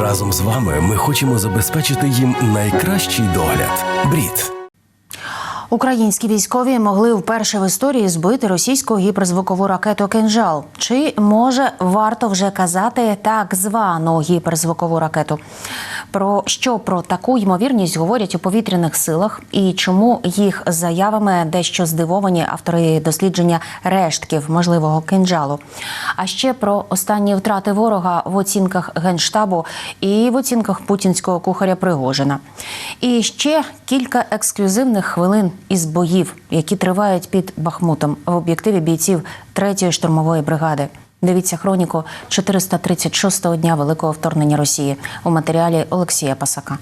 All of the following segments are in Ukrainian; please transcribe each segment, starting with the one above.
Разом з вами ми хочемо забезпечити їм найкращий догляд. БРІТ. Українські військові могли вперше в історії збити російську гіперзвукову ракету «Кинжал». Чи, може, варто вже казати так звану гіперзвукову ракету? Про таку ймовірність говорять у повітряних силах і чому їх заявами дещо здивовані автори дослідження рештків можливого «Кинжалу». А ще про останні втрати ворога в оцінках Генштабу і в оцінках путінського кухаря Пригожина. І ще кілька ексклюзивних хвилин із боїв, які тривають під Бахмутом в об'єктиві бійців 3-ї штурмової бригади. Дивіться хроніку 436-го дня Великого вторгнення Росії у матеріалі Олексія Пасака.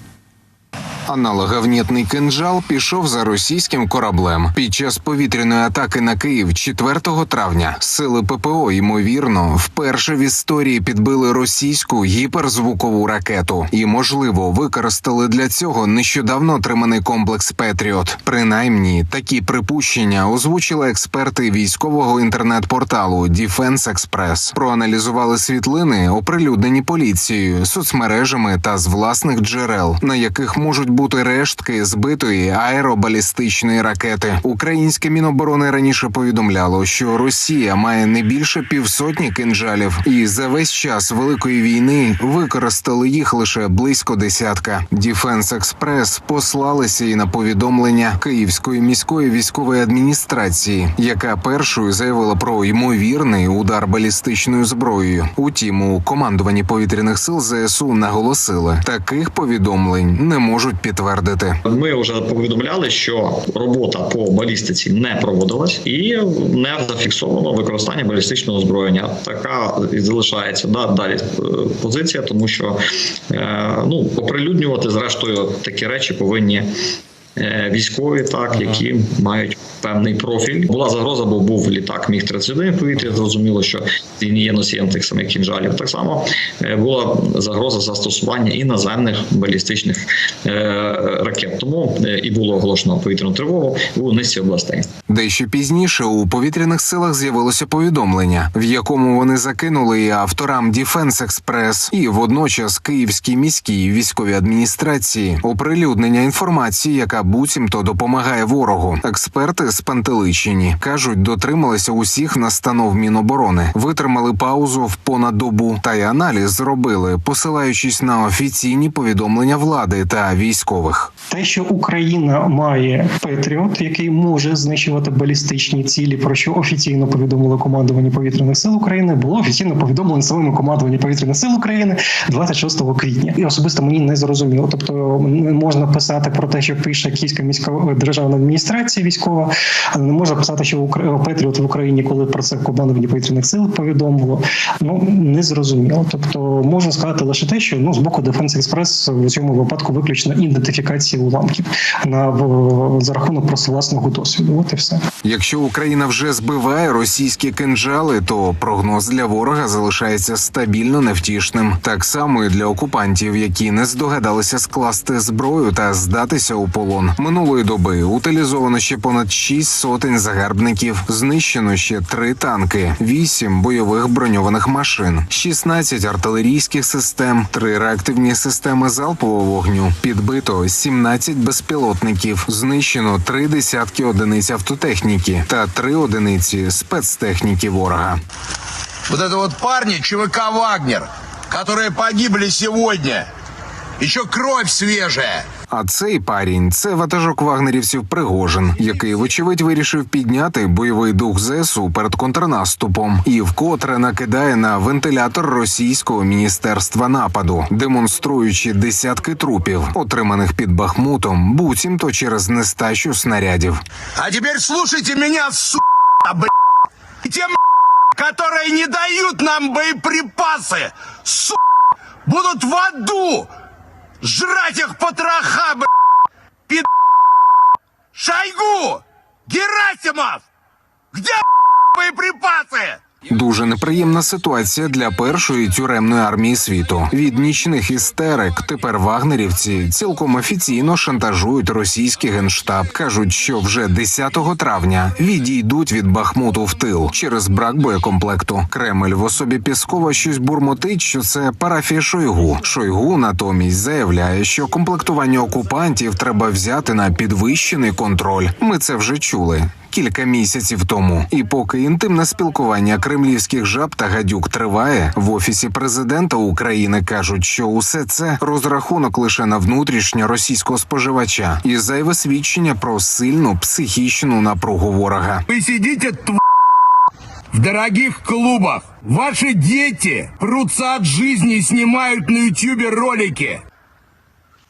Аналоговнітний «Кинжал» пішов за російським кораблем. Під час повітряної атаки на Київ 4 травня сили ППО, ймовірно, вперше в історії підбили російську гіперзвукову ракету. І, можливо, використали для цього нещодавно отриманий комплекс «Петріот». Принаймні, такі припущення озвучили експерти військового інтернет-порталу Defense Express. Проаналізували світлини, оприлюднені поліцією, соцмережами та з власних джерел, на яких можуть бути рештки збитої аеробалістичної ракети. Українське Міноборони раніше повідомляло, що Росія має не більше 150 «Кинжалів», і за весь час Великої війни використали їх лише близько десятка. Defense Express послалися і на повідомлення Київської міської військової адміністрації, яка першою заявила про ймовірний удар балістичною зброєю. Утім, у командуванні повітряних сил ЗСУ наголосили, таких повідомлень не можуть підтвердити. Ми вже повідомляли, що робота по балістиці не проводилась і не зафіксовано використання балістичного озброєння. Така і залишається далі позиція, тому що оприлюднювати зрештою такі речі повинні військові, які мають певний профіль. Була загроза, бо був літак Міг-31 в повітрі, зрозуміло, що він є носієм тих самих «Кинжалів». Так само була загроза застосування іноземних балістичних ракет. Тому і було оголошено повітряну тривогу у низці областей. Дещо пізніше у повітряних силах з'явилося повідомлення, в якому вони закинули і авторам Defense Express, і водночас Київській міській військовій адміністрації оприлюднення інформації, яка буцімто допомагає ворогу. Експерти спантеличені. Кажуть, дотрималися усіх настанов Міноборони, витримали паузу в понад добу та й аналіз зробили, посилаючись на офіційні повідомлення влади та військових. Те, що Україна має «Петріот», який може знищувати балістичні цілі, про що офіційно повідомило командування Повітряних сил України, було офіційно повідомлено самим командуванням Повітряних сил України 26 квітня. І особисто мені не зрозуміло. Тобто можна писати про те, що пише Київська міська державна адміністрація військова, але не можна писати, що «Петріот» в Україні, коли про це командування Повітряних сил повідомило. Не зрозуміло. Тобто можна сказати лише те, що з боку Defense Express в цьому випадку виключно ідентифікація уламків за рахунок просто власного досвіду. От і все. Якщо Україна вже збиває російські «Кинжали», то прогноз для ворога залишається стабільно невтішним. Так само і для окупантів, які не здогадалися скласти зброю та здатися у полон. Минулої доби утилізовано ще понад 6 сотень загарбників, знищено ще 3 танки, 8 бойових броньованих машин, 16 артилерійських систем, 3 реактивні системи залпового вогню, підбито 17 безпілотників, знищено 3 десятки одиниць автотехніки та 3 одиниці спецтехніки ворога. Вот это вот парни ЧВК «Вагнер», которые погибли сегодня. Еще кровь свежая. А цей парень – це ватажок вагнерівців Пригожин, який, вочевидь, вирішив підняти бойовий дух ЗСУ перед контрнаступом і вкотре накидає на вентилятор російського міністерства нападу, демонструючи десятки трупів, отриманих під Бахмутом, буцімто через нестачу снарядів. А теперь слушайте меня, те, которые не дают нам боеприпасы, будут в аду жрать их потроха, Шойгу! Герасимов! Где боеприпасы? Дуже неприємна ситуація для першої тюремної армії світу. Від нічних істерик тепер вагнерівці цілком офіційно шантажують російський генштаб. Кажуть, що вже 10 травня відійдуть від Бахмуту в тил через брак боєкомплекту. Кремль в особі Пєскова щось бурмотить, що це парафія Шойгу. Шойгу натомість заявляє, що комплектування окупантів треба взяти на підвищений контроль. Ми це вже чули кілька місяців тому. І поки інтимне спілкування кремлівських жаб та гадюк триває, в Офісі президента України кажуть, що усе це розрахунок лише на внутрішнього російського споживача і зайве свідчення про сильну психічну напругу ворога. Вы сидите в дорогих клубах. Ваши дети прутся от жизни и снимают на ютубе ролики.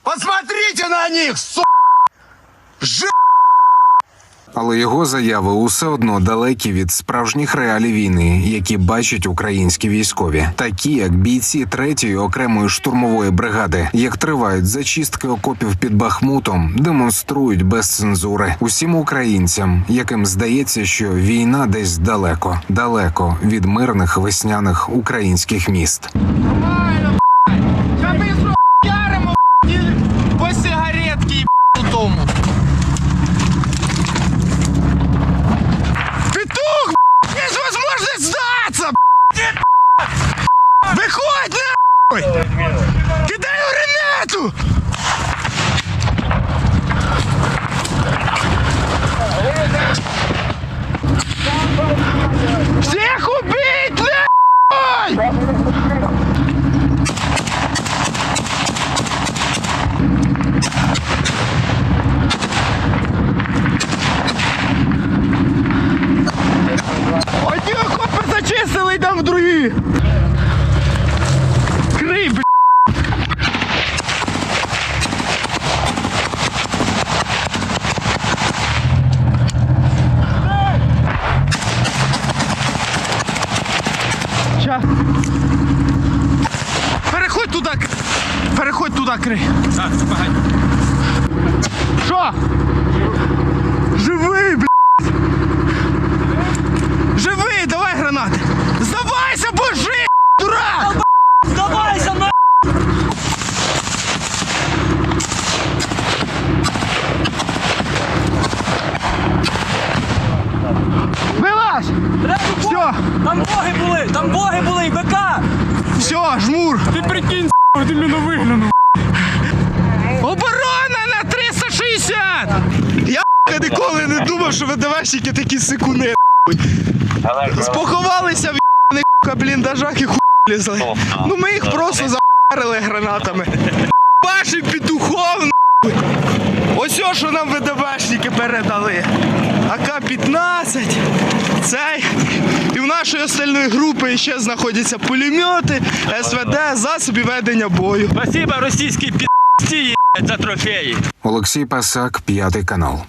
Посмотрите на них, Але його заяви усе одно далекі від справжніх реалій війни, які бачать українські військові. Такі, як бійці 3-ї окремої штурмової бригади, як тривають зачистки окопів під Бахмутом, демонструють без цензури усім українцям, яким здається, що війна десь далеко, далеко від мирних весняних українських міст. по сигаретке и дому. Петух, есть возможность сдаться, выходь нахуй! Кидаю гранату! Всех убить нахуй! Одні окопи зачистили, йдемо в другі. Крий, бля. Щас. Переходь туди, крий. Так, погань. Що? Живий, бля. Живий, давай гранати! Здавайся, божи, дурак! Здавайся, на! Вилазь! Все! Там боги були, БК! Все, жмур! Ти прикинь, ти мене виглянув. Оборона на 360! Я ніколи не думав, що ВДВшники такі сикуни. Споховалися в бліндажах і лізли. Ну ми їх просто за***рили гранатами. Вашим петухом ось що нам ВДВшники передали. АК-15, цей. І в нашої остальної групи ще знаходяться пулемети, СВД, засоби ведення бою. Спасибо російській пі***ці за трофеї. Олексій Пасак, 5 канал.